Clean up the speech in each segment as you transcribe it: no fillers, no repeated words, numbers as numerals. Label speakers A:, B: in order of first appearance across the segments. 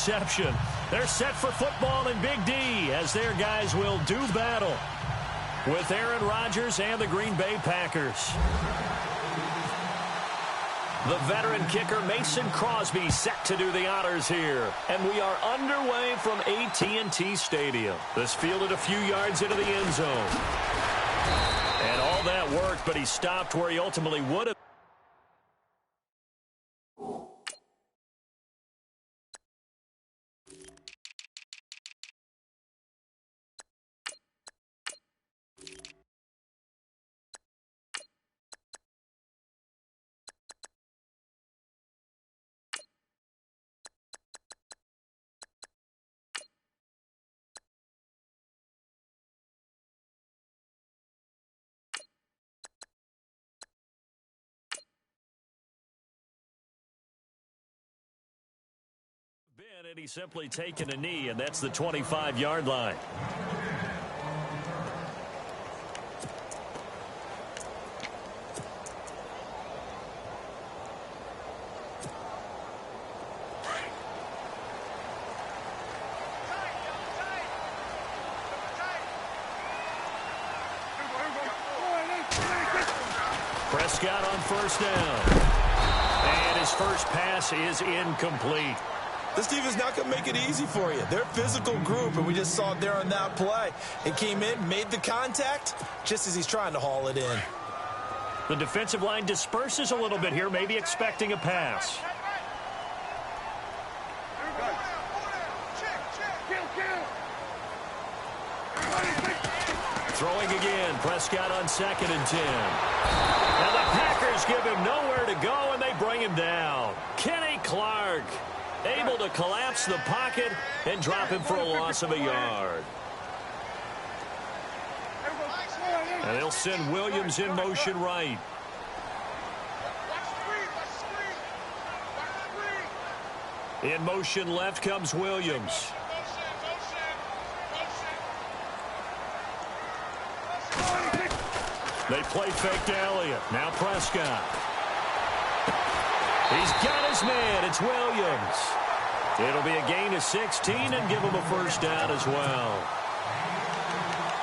A: reception. They're set for football in Big D as their guys will do battle with Aaron Rodgers and the Green Bay Packers. The veteran kicker Mason Crosby set to do the honors here. And we are underway from AT&T Stadium. This fielded a few yards into the end zone. And all that worked, but he stopped where he ultimately would have. And he's simply taken a knee, and that's the 25-yard line. Prescott on first down. And his first pass is incomplete.
B: This defense is not going to make it easy for you. They're a physical group, and we just saw it there on that play. It came in, made the contact, just as he's trying to haul it in.
A: The defensive line disperses a little bit here, maybe expecting a pass. Throwing again, Prescott on 2nd and 10. Now the Packers give him nowhere to go, and they bring him down. Kenny Clark able to collapse the pocket and drop him for a loss of a yard. And they'll send Williams in motion right. In motion left comes Williams. They play fake to Elliott. Now Prescott. He's got his man. It's Williams. It'll be a gain of 16 and give him a first down as well.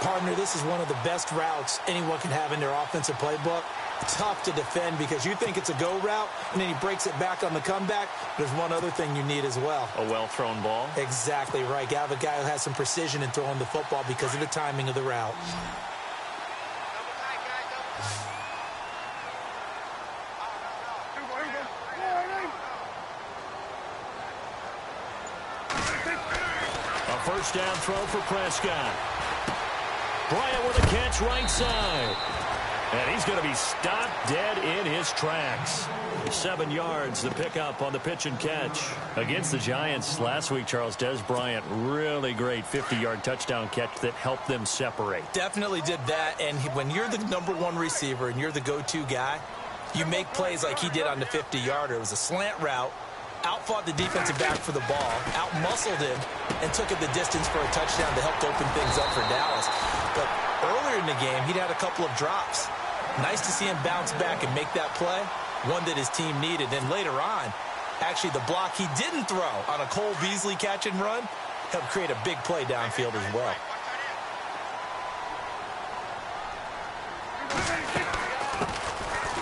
B: Partner, this is one of the best routes anyone can have in their offensive playbook. Tough to defend because you think it's a go route, and then he breaks it back on the comeback. There's one other thing you need as well.
A: A well-thrown ball?
B: Exactly right. You have a guy who has some precision in throwing the football because of the timing of the route.
A: First down throw for Prescott. Bryant with a catch right side. And he's going to be stopped dead in his tracks. 7 yards the pickup on the pitch and catch. Against the Giants last week, Charles, Des Bryant, really great 50-yard touchdown catch that helped them separate.
B: Definitely did that. And when you're the #1 receiver and you're the go-to guy, you make plays like he did on the 50-yarder. It was a slant route. Outfought the defensive back for the ball, out-muscled him, and took it the distance for a touchdown to help open things up for Dallas. But earlier in the game, he'd had a couple of drops. Nice to see him bounce back and make that play, one that his team needed. And later on, actually the block he didn't throw on a Cole Beasley catch and run helped create a big play downfield as well.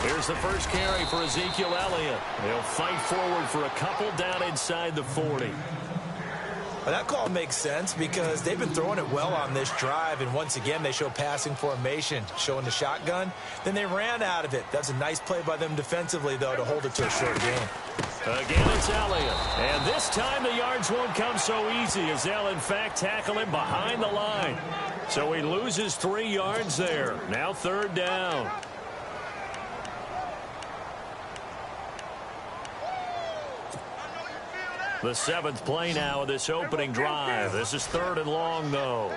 A: Here's the first carry for Ezekiel Elliott. He'll fight forward for a couple down inside the 40.
B: Well, that call makes sense because they've been throwing it well on this drive, and once again they show passing formation, showing the shotgun. Then they ran out of it. That's a nice play by them defensively, though, to hold it to a short game.
A: Again, it's Elliott. And this time the yards won't come so easy as they'll, in fact, tackle him behind the line. So he loses 3 yards there. Now 3rd down. The 7th play now of this opening drive. This is 3rd and long, though.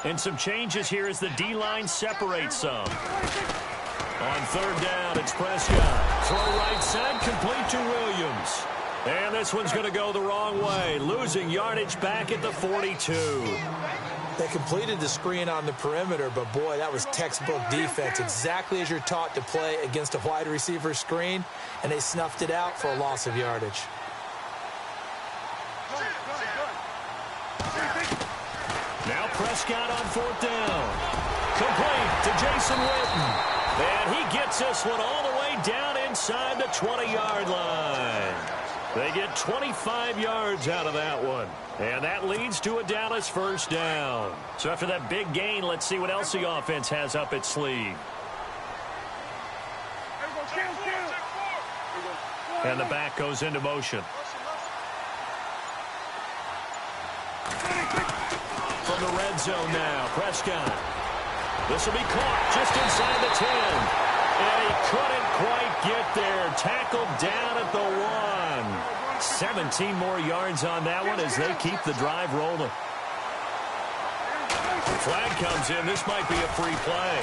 A: And some changes here as the D-line separates some. On 3rd down, it's Prescott. Throw right side, complete to Williams. And this one's going to go the wrong way, losing yardage back at the 42.
B: They completed the screen on the perimeter, but boy, that was textbook defense, exactly as you're taught to play against a wide receiver screen, and they snuffed it out for a loss of yardage.
A: Now Prescott on 4th down. Complete to Jason Witten. And he gets this one all the way down inside the 20-yard line. They get 25 yards out of that one. And that leads to a Dallas first down. So after that big gain, let's see what else the offense has up its sleeve. And the back goes into motion. From the red zone now, Prescott. This will be caught just inside the 10. And he couldn't quite get there. Tackled down at the 1. 17 more yards on that one as they keep the drive rolling. Flag comes in. This might be a free play.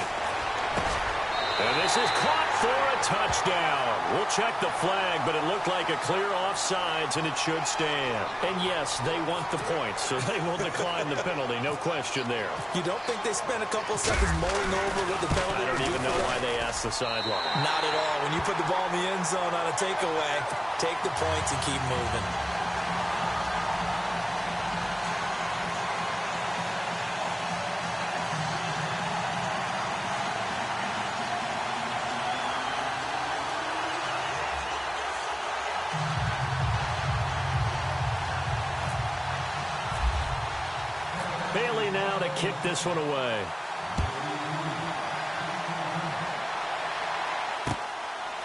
A: And this is caught for a touchdown. We'll check the flag, but it looked like a clear offsides, and it should stand. And yes, they want the points, so they will decline the penalty. No question there.
B: You don't think they spent a couple of seconds mulling over what the penalty?
A: I don't even know why they asked the sideline.
B: Not at all. When you put the ball in the end zone on a takeaway, take the points and keep moving.
A: Bailey now to kick this one away.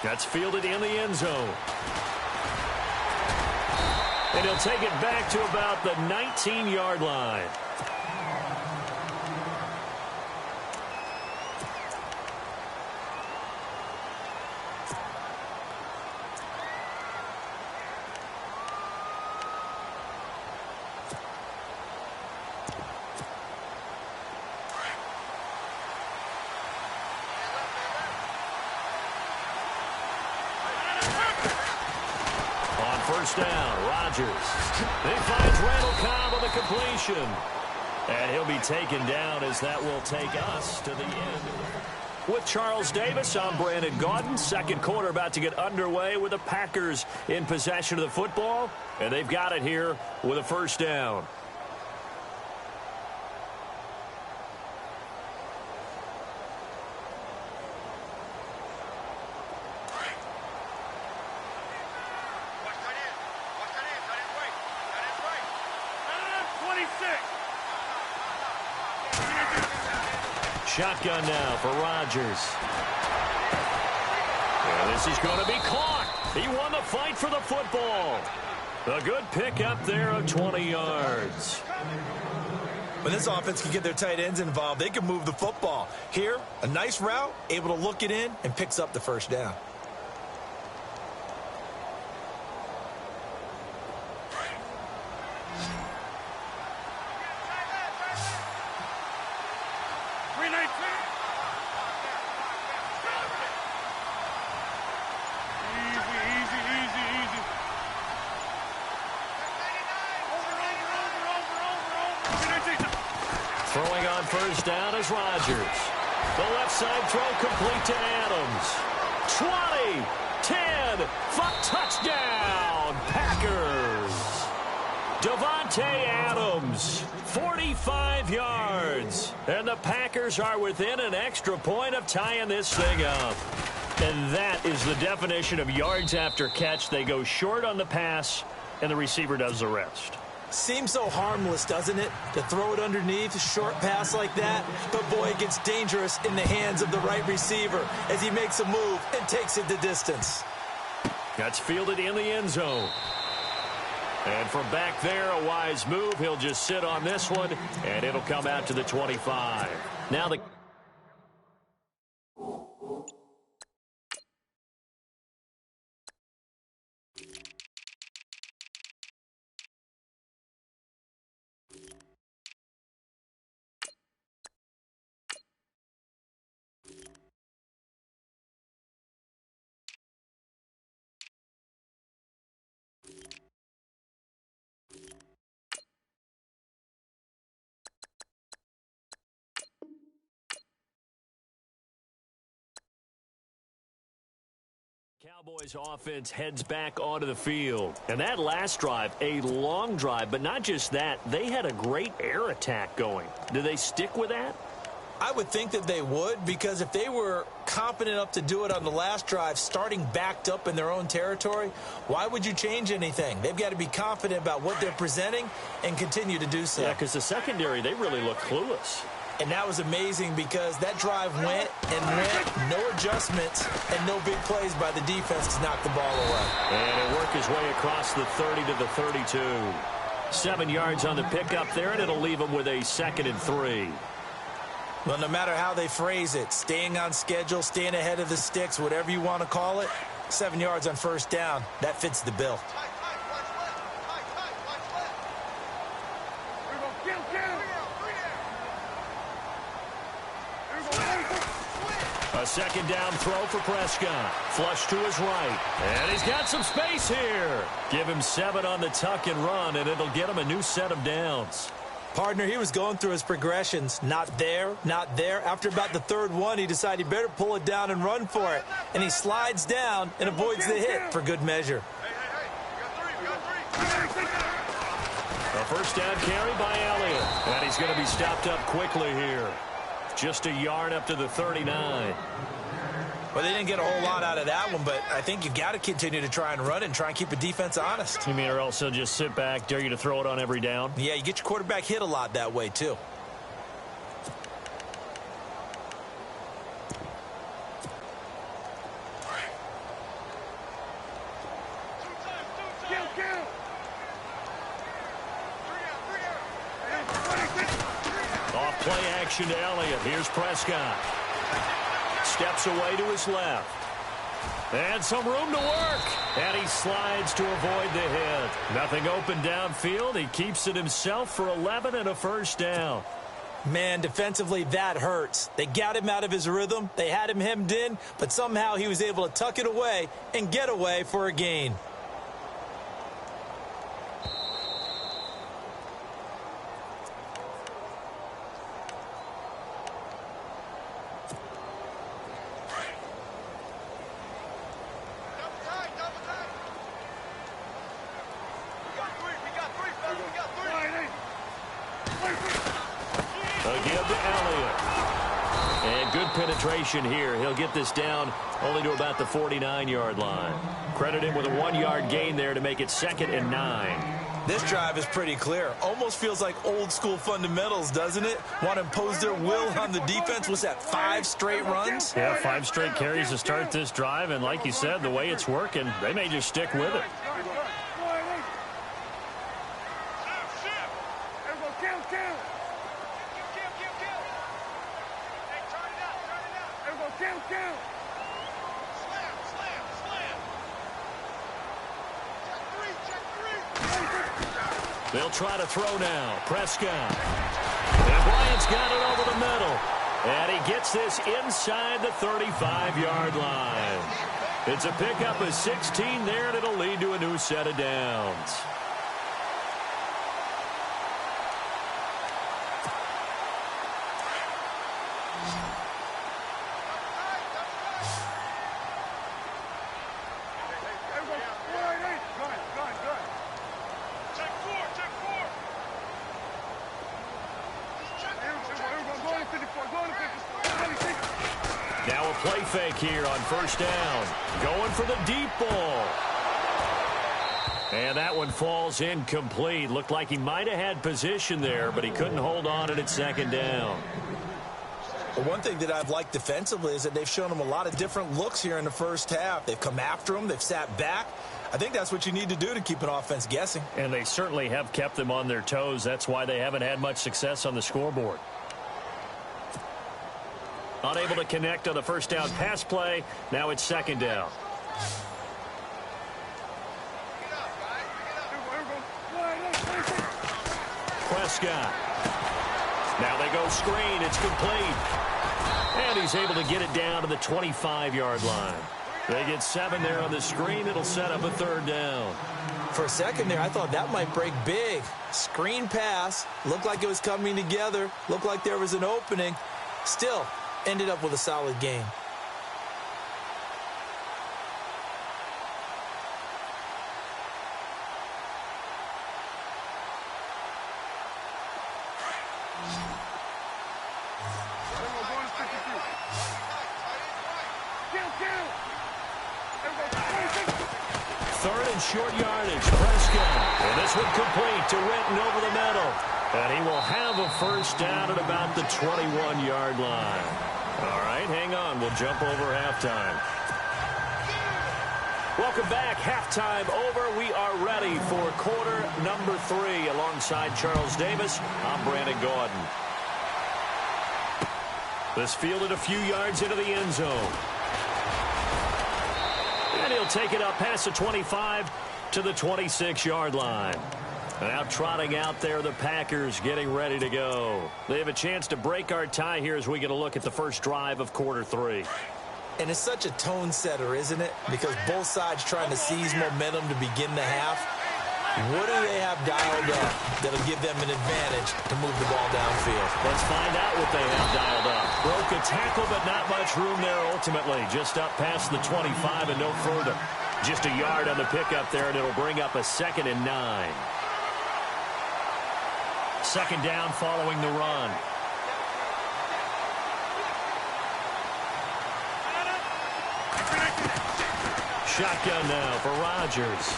A: That's fielded in the end zone. And he'll take it back to about the 19-yard line. First down, Rodgers. He finds Randall Cobb on the completion. And he'll be taken down as that will take us to the end. With Charles Davis, I'm Brandon Gaudin. Second quarter about to get underway with the Packers in possession of the football. And they've got it here with a first down. Shotgun now for Rodgers. And this is going to be caught. He won the fight for the football. A good pickup there of 20 yards.
B: When this offense can get their tight ends involved, they can move the football. Here, a nice route, able to look it in, and picks up the first down.
A: Throwing on first down is Rodgers. The left side throw complete to Adams. 20, 10, touchdown, Packers. Davante Adams, 45 yards. And the Packers are within an extra point of tying this thing up. And that is the definition of yards after catch. They go short on the pass, and the receiver does the rest.
B: Seems so harmless, doesn't it, to throw it underneath a short pass like that? But, boy, it gets dangerous in the hands of the right receiver as he makes a move and takes it the distance.
A: That's fielded in the end zone. And from back there, a wise move. He'll just sit on this one, and it'll come out to the 25. Now the Cowboys offense heads back onto the field. And that last drive, a long drive, but not just that, they had a great air attack going. Do they stick with that?
B: I would think that they would, because if they were confident enough to do it on the last drive, starting backed up in their own territory, why would you change anything? They've got to be confident about what they're presenting and continue to do so.
A: Yeah, because the secondary, they really look clueless.
B: And that was amazing because that drive went and went, no adjustments, and no big plays by the defense to knock the ball away.
A: And it worked his way across the 30 to the 32. 7 yards on the pickup there, and it'll leave them with a 2nd and 3.
B: Well, no matter how they phrase it, staying on schedule, staying ahead of the sticks, whatever you want to call it, 7 yards on first down, that fits the bill.
A: A 2nd down throw for Prescott. Flush to his right. And he's got some space here. Give him 7 on the tuck and run, and it'll get him a new set of downs.
B: Partner, he was going through his progressions. Not there, not there. After about the 3rd one, he decided he better pull it down and run for it. And he slides down and avoids the hit for good measure.
A: A first down carry by Elliott. And he's going to be stopped up quickly here. Just a yard up to the 39.
B: Well, they didn't get a whole lot out of that one, but I think you got to continue to try and run and try and keep the defense honest.
A: You mean or else they'll just sit back, dare you to throw it on every down?
B: Yeah, you get your quarterback hit a lot that way, too.
A: Off play action to Elliott. Here's Prescott. Steps away to his left. And some room to work. And he slides to avoid the hit. Nothing open downfield. He keeps it himself for 11 and a first down.
B: Man, defensively, that hurts. They got him out of his rhythm. They had him hemmed in, but somehow he was able to tuck it away and get away for a gain.
A: Penetration here. He'll get this down only to about the 49-yard line. Credit him with a 1-yard gain there to make it 2nd and 9.
B: This drive is pretty clear. Almost feels like old school fundamentals, doesn't it? Want to impose their will on the defense. What's that, 5 straight runs?
A: Yeah, 5 straight carries to start this drive. And like you said, the way it's working, they may just stick with it. They'll try to throw now. Prescott. And Bryant's got it over the middle. And he gets this inside the 35-yard line. It's a pickup of 16 there, and it'll lead to a new set of downs. Now a play fake here on first down. Going for the deep ball. And that one falls incomplete. Looked like he might have had position there, but he couldn't hold on it at 2nd down.
B: Well, one thing that I've liked defensively is that they've shown him a lot of different looks here in the first half. They've come after him. They've sat back. I think that's what you need to do to keep an offense guessing.
A: And they certainly have kept them on their toes. That's why they haven't had much success on the scoreboard. Unable to connect on the first down pass play. Now it's 2nd down. Prescott. Now they go screen. It's complete. And he's able to get it down to the 25-yard line. They get 7 there on the screen. It'll set up a 3rd down.
B: For a second there, I thought that might break big. Screen pass. Looked like it was coming together. Looked like there was an opening. Still ended up with a solid game.
A: third and short yardage. Prescott. And this one complete to Witten over the middle. And he will have a first down at about the 21-yard line. All right, hang on. We'll jump over halftime. Welcome back. Halftime over. We are ready for quarter number 3. Alongside Charles Davis, I'm Brandon Gaudin. This fielded a few yards into the end zone. And he'll take it up past the 25 to the 26-yard line. Now trotting out there, the Packers getting ready to go. They have a chance to break our tie here as we get a look at the first drive of quarter 3.
B: And it's such a tone setter, isn't it? Because both sides trying to seize momentum to begin the half. What do they have dialed up that'll give them an advantage to move the ball downfield?
A: Let's find out what they have dialed up. Broke a tackle, but not much room there ultimately. Just up past the 25 and no further. Just a yard on the pickup there, and it'll bring up a 2nd and 9. Second down following the run. Shotgun now for Rodgers.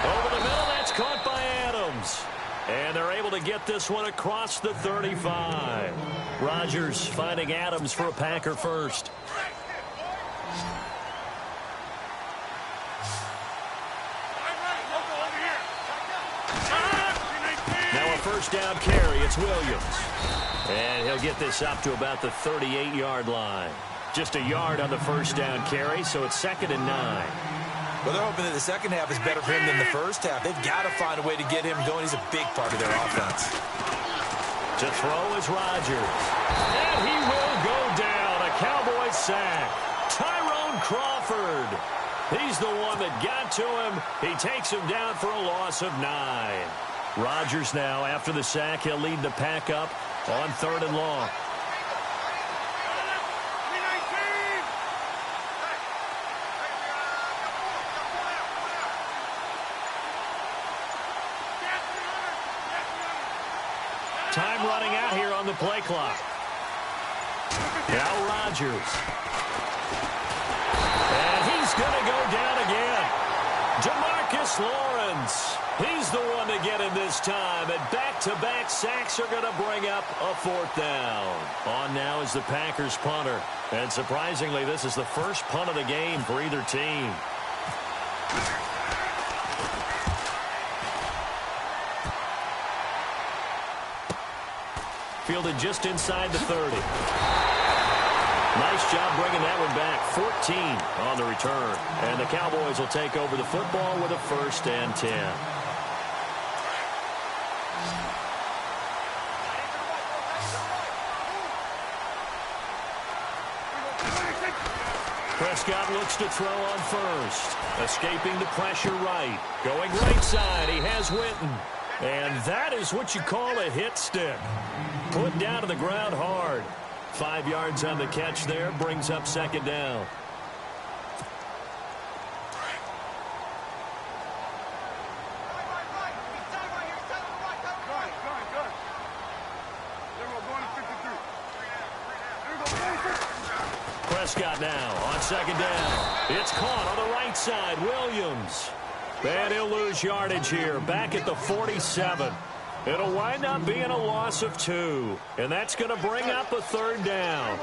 A: Over the middle, that's caught by Adams. And they're able to get this one across the 35. Rodgers finding Adams for a Packer first. Now a first down carry. It's Williams. And he'll get this up to about the 38-yard line. Just a yard on the first down carry, so it's 2nd and 9.
B: Well, they're hoping that the second half is better for him than the first half. They've got to find a way to get him going. He's a big part of their offense.
A: To throw is Rodgers. And he will go down. A Cowboys sack. Tyrone Crawford. He's the one that got to him. He takes him down for a loss of 9. Rodgers now, after the sack, he'll lead the pack up on 3rd and long. Time running out here on the play clock. Now Rodgers. And he's going to go down again. DeMarcus Lawrence. He's the one to get him this time. And back-to-back sacks are going to bring up a 4th down. On now is the Packers punter. And surprisingly, this is the first punt of the game for either team. Fielded just inside the 30. Nice job bringing that one back. 14 on the return. And the Cowboys will take over the football with a 1st and 10. Prescott looks to throw on first. Escaping the pressure right. Going right side. He has Witten. And that is what you call a hit stick. Put down to the ground hard. 5 yards on the catch there. Brings up 2nd down. Prescott now on 2nd down. It's caught on the right side. Williams. And he'll lose yardage here. Back at the 47. It'll wind up being a loss of 2. And that's going to bring up a 3rd down.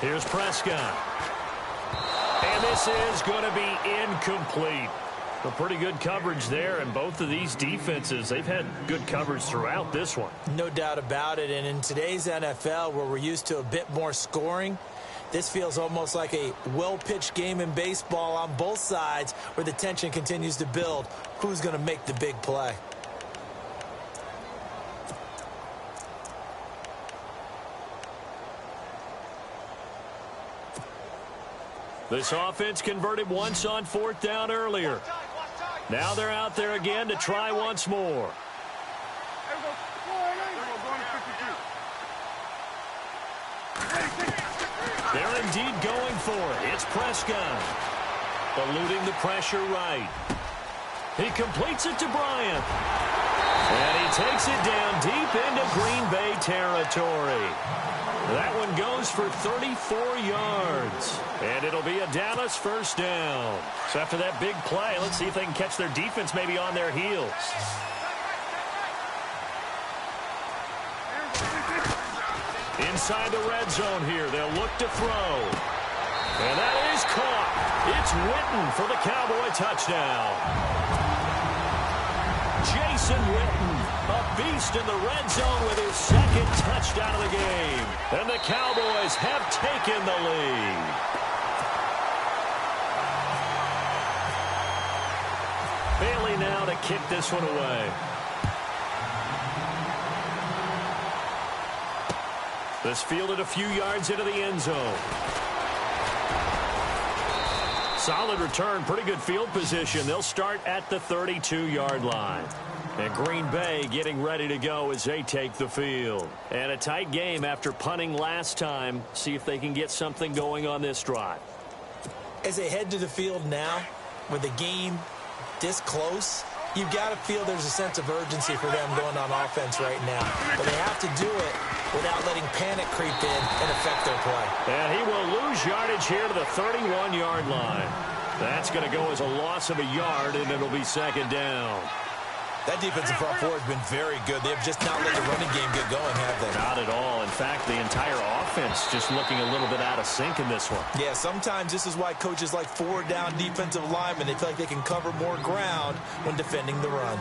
A: Here's Prescott. And this is going to be incomplete. A pretty good coverage there, and both of these defenses, they've had good coverage throughout this one.
B: No doubt about it, and in today's NFL, where we're used to a bit more scoring, this feels almost like a well-pitched game in baseball on both sides where the tension continues to build. Who's going to make the big play?
A: This offense converted once on 4th down earlier. Now they're out there again to try once more. They're indeed going for it. It's Prescott. Eluding the pressure right. He completes it to Bryant. And he takes it down deep into Green Bay territory. That one goes for 34 yards. And it'll be a Dallas first down. So after that big play, let's see if they can catch their defense maybe on their heels. Inside the red zone here, they'll look to throw. And that is caught. It's Witten for the Cowboy touchdown. Jason Witten, a beast in the red zone with his second touchdown of the game. And the Cowboys have taken the lead. Bailey now to kick this one away. This fielded a few yards into the end zone. Solid return, pretty good field position. They'll start at the 32-yard line. And Green Bay getting ready to go as they take the field. And a tight game after punting last time. See if they can get something going on this drive.
B: As they head to the field now, with the game this close, you've got to feel there's a sense of urgency for them going on offense right now. But they have to do it without letting panic creep in and affect their play.
A: And he will lose yardage here to the 31-yard line. That's going to go as a loss of a yard, and it'll be second down.
B: That defensive front four has been very good. They have just not let the running game get going, have they?
A: Not at all. In fact, the entire offense just looking a little bit out of sync in this one.
B: Yeah, sometimes this is why coaches like forward-down defensive linemen, they feel like they can cover more ground when defending the run.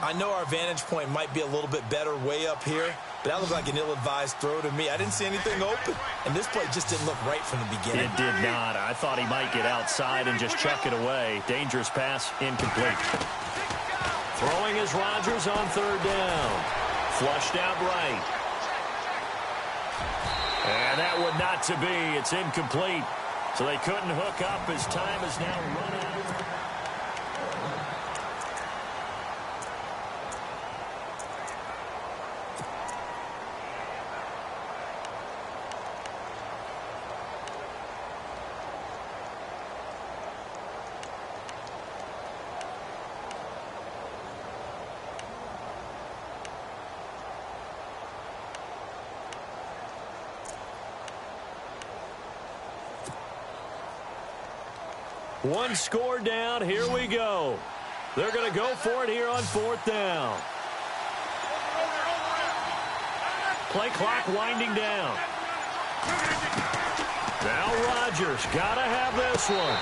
B: I know our vantage point might be a little bit better way up here, but that looked like an ill-advised throw to me. I didn't see anything open, and this play just didn't look right from the beginning.
A: It did not. I thought he might get outside and just chuck it away. Dangerous pass, incomplete. Throwing is Rodgers on third down. Flushed out right. And that would not to be. It's incomplete. So they couldn't hook up as time is now run out. One score down. Here we go. They're going to go for it here on fourth down. Play clock winding down. Now Rodgers got to have this one.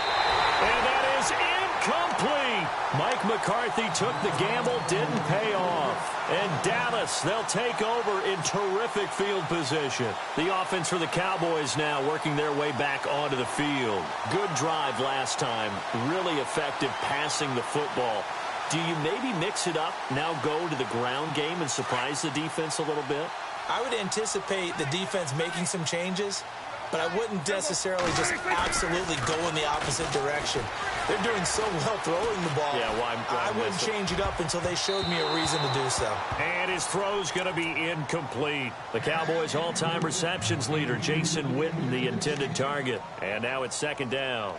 A: And that is incomplete. Mike McCarthy took the gamble, didn't pay off. And Dallas, they'll take over in terrific field position. The offense for the Cowboys now working their way back onto the field. Good drive last time. Really effective passing the football. Do you maybe mix it up, now go to the ground game and surprise the defense a little bit?
B: I would anticipate the defense making some changes, but I wouldn't necessarily just absolutely go in the opposite direction. They're doing so well throwing the ball.
A: Yeah, why
B: I wouldn't change it up until they showed me a reason to do so.
A: And his throw's going to be incomplete. The Cowboys' all-time receptions leader, Jason Witten, the intended target. And now it's second down.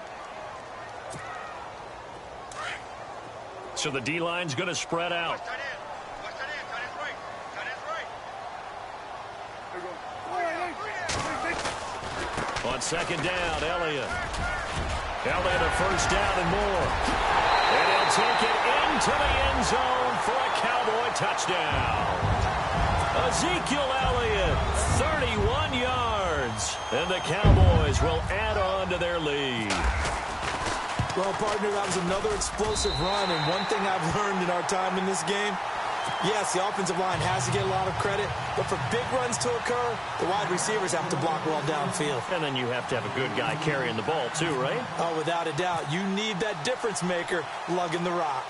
A: So the D-line's going to spread out. On second down, Elliott. Elliott a first down and more. And he'll take it into the end zone for a Cowboy touchdown. Ezekiel Elliott, 31 yards. And the Cowboys will add on to their lead.
B: Well, partner, that was another explosive run. And one thing I've learned in our time in this game, yes, the offensive line has to get a lot of credit, but for big runs to occur, the wide receivers have to block well downfield.
A: And then you have to have a good guy carrying the ball too, right?
B: Oh, without a doubt. You need that difference maker lugging the rock.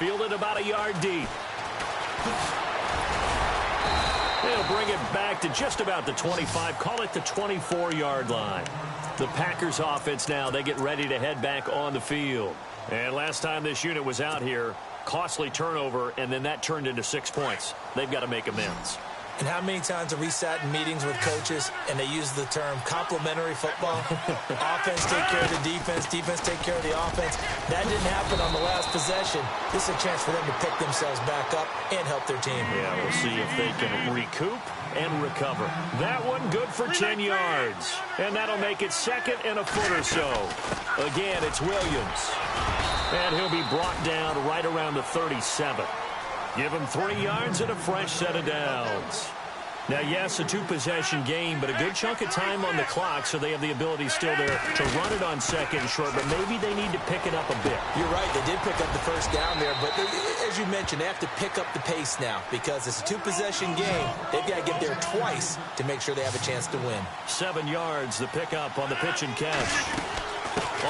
A: Fielded about a yard deep. They'll bring it back to just about the 25, call it the 24-yard line. The Packers offense now, they get ready to head back on the field. And last time this unit was out here, costly turnover, and then that turned into 6 points. They've got to make amends.
B: And how many times have we sat in meetings with coaches and they use the term complementary football? Offense take care of the defense, defense take care of the offense. That didn't happen on the last possession. This is a chance for them to pick themselves back up and help their team.
A: Yeah, we'll see if they can recoup and recover. That one good for 10 yards. And that'll make it second and a foot or so. Again, it's Williams. And he'll be brought down right around the 37. Give him 3 yards and a fresh set of downs. Now, yes, a two-possession game, but a good chunk of time on the clock, so they have the ability still there to run it on second and short, but maybe they need to pick it up a bit.
B: You're right. They did pick up the first down there, but as you mentioned, they have to pick up the pace now because it's a two-possession game. They've got to get there twice to make sure they have a chance to win.
A: 7 yards, the pickup on the pitch and catch.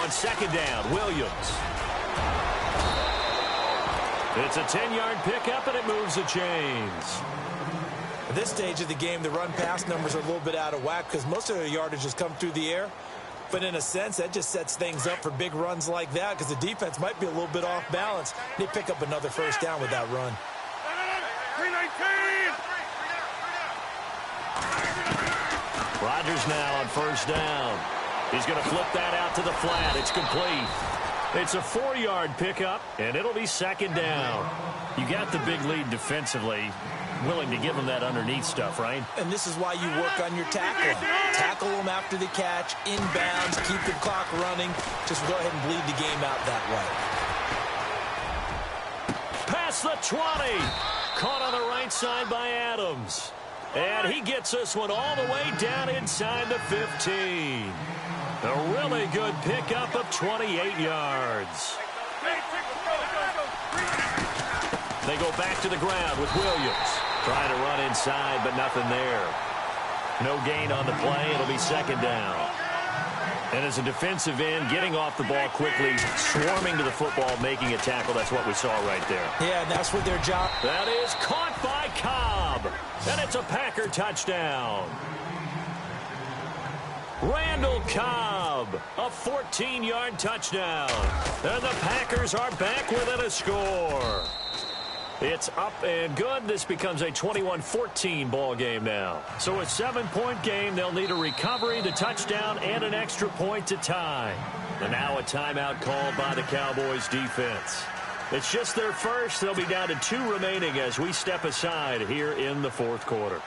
A: On second down, Williams. It's a 10-yard pickup, and it moves the chains.
B: At this stage of the game, the run-pass numbers are a little bit out of whack because most of their yardage has come through the air. But in a sense, that just sets things up for big runs like that because the defense might be a little bit off balance. They pick up another first down with that run.
C: 319!
A: Rodgers now on first down. He's going to flip that out to the flat. It's complete. It's a 4-yard pickup, and it'll be second down. You got the big lead defensively. Willing to give them that underneath stuff, right?
B: And this is why you work on your tackling. Tackle them after the catch, inbounds, keep the clock running. Just go ahead and bleed the game out that way.
A: Past the 20. Caught on the right side by Adams. And he gets this one all the way down inside the 15. A really good pickup of 28 yards. They go back to the ground with Williams. Trying to run inside, but nothing there. No gain on the play. It'll be second down. And as a defensive end, getting off the ball quickly, swarming to the football, making a tackle. That's what we saw right there.
B: Yeah, and that's what their job.
A: That is caught by Cobb. And it's a Packer touchdown. Randall Cobb, a 14-yard touchdown. And the Packers are back within a score. It's up and good. This becomes a 21-14 ball game now. So a 7-point game. They'll need a recovery, the touchdown, and an extra point to tie. And now a timeout called by the Cowboys defense. It's just their first. They'll be down to 2 remaining as we step aside here in the fourth quarter.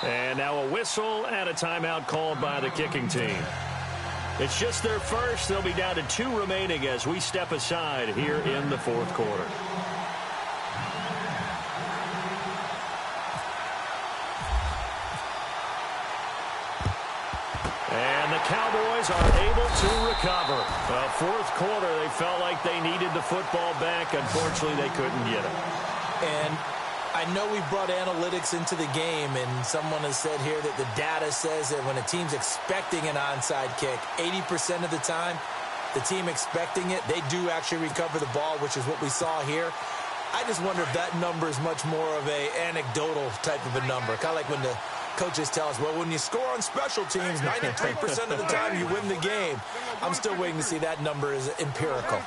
A: And now a whistle and a timeout called by the kicking team. It's just their first. They'll be down to 2 remaining as we step aside here in the fourth quarter. And the Cowboys are able to recover. Well, fourth quarter, they felt like they needed the football back. Unfortunately, they couldn't get it.
B: And I know we brought analytics into the game, and someone has said here that the data says that when a team's expecting an onside kick, 80% of the time, the team expecting it, they do actually recover the ball, which is what we saw here. I just wonder if that number is much more of a anecdotal type of a number, kind of like when the coaches tell us, well, when you score on special teams, 93% of the time you win the game. I'm still waiting to see that number is empirical.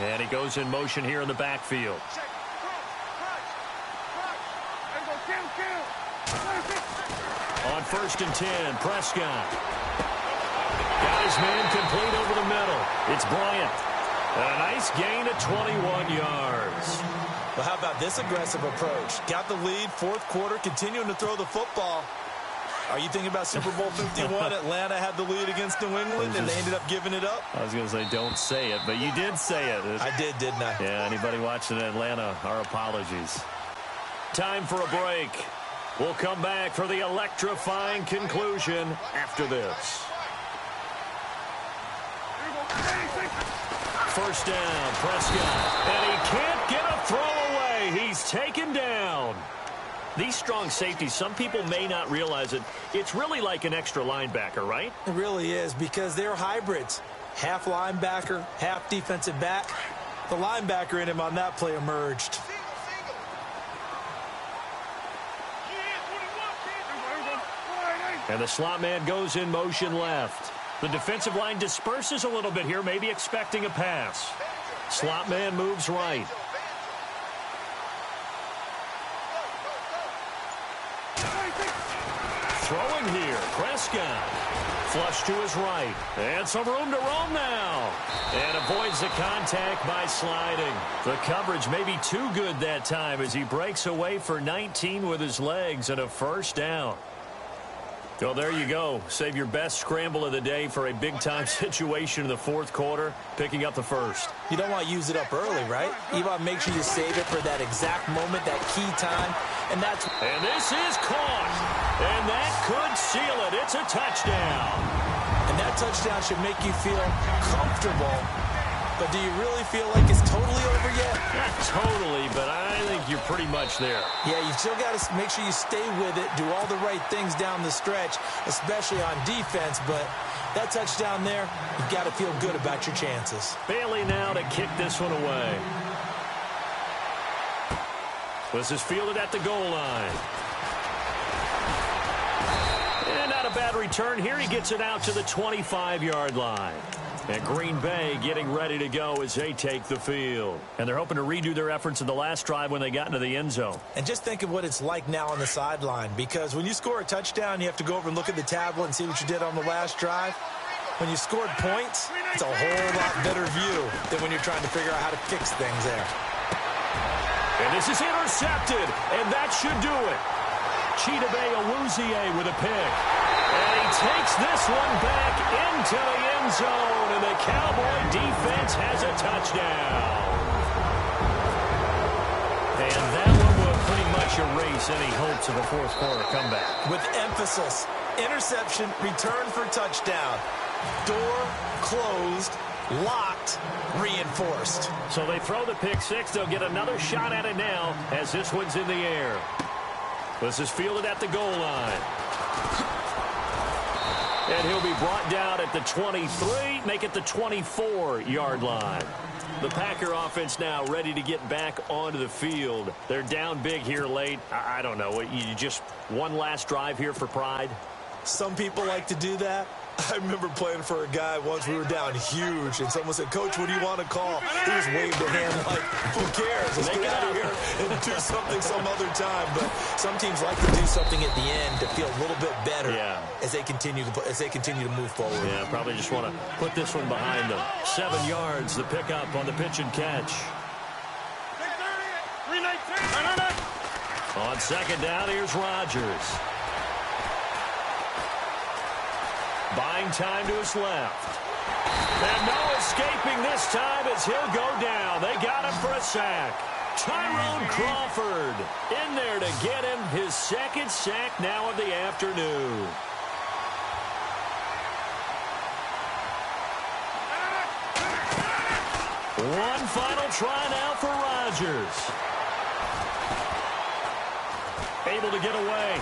A: And he goes in motion here in the backfield. On first and 10, Prescott. Got his man complete over the middle. It's Bryant. And a nice gain of 21 yards.
B: Well, how about this aggressive approach? Got the lead, fourth quarter, continuing to throw the football. Are you thinking about Super Bowl 51? Atlanta had the lead against New England, and they ended up giving it up?
A: I was going to say, don't say it, but you did say it.
B: I did, didn't I?
A: Yeah, anybody watching Atlanta, our apologies. Time for a break. We'll come back for the electrifying conclusion after this. First down, Prescott. And he can't get a throw away. He's taken down. These strong safeties, some people may not realize it. It's really like an extra linebacker, right?
B: It really is, because they're hybrids. Half linebacker, half defensive back. The linebacker in him on that play emerged.
A: And the slot man goes in motion left. The defensive line disperses a little bit here, maybe expecting a pass. Slot man moves right. Throwing here, Prescott. Flush to his right. And some room to roam now. And avoids the contact by sliding. The coverage may be too good that time as he breaks away for 19 with his legs and a first down. Well, there you go. Save your best scramble of the day for a big-time situation in the fourth quarter, picking up the first.
B: You don't want to use it up early, right? You want to make sure you save it for that exact moment, that key time. And
A: this is caught. And that could seal it. It's a touchdown.
B: And that touchdown should make you feel comfortable. But do you really feel like it's totally over yet?
A: Not totally, but I think you're pretty much there.
B: Yeah, you still got to make sure you stay with it, do all the right things down the stretch, especially on defense. But that touchdown there, you've got to feel good about your chances.
A: Bailey now to kick this one away. This is fielded at the goal line. And not a bad return here. He gets it out to the 25-yard line. And Green Bay getting ready to go as they take the field. And they're hoping to redo their efforts in the last drive when they got into the end zone.
B: And just think of what it's like now on the sideline, because when you score a touchdown, you have to go over and look at the tablet and see what you did on the last drive. When you scored points, it's a whole lot better view than when you're trying to figure out how to fix things there.
A: And this is intercepted, and that should do it. Chidobe Awuzie with a pick. And he takes this one back into the end zone, and the Cowboy defense has a touchdown. And that one will pretty much erase any hopes of a fourth quarter comeback.
B: With emphasis, interception, return for touchdown. Door closed, locked, reinforced.
A: So they throw the pick six. They'll get another shot at it now as this one's in the air. This is fielded at the goal line. And he'll be brought down at the 23, make it the 24-yard line. The Packer offense now ready to get back onto the field. They're down big here late. I don't know. You just one last drive here for pride?
B: Some people like to do that. I remember playing for a guy once. We were down huge, and someone said, "Coach, what do you want to call?" He just waved a hand like, who cares? Let's get out of here and do something some other time. But some teams like to do something at the end to feel a little bit better as they continue to move forward.
A: Yeah, probably just want to put this one behind them. 7 yards, the pickup on the pitch and catch. On second down, here's Rodgers. Buying time to his left. And no escaping this time as he'll go down. They got him for a sack. Tyrone Crawford in there to get him his second sack now of the afternoon. One final try now for Rodgers. Able to get away.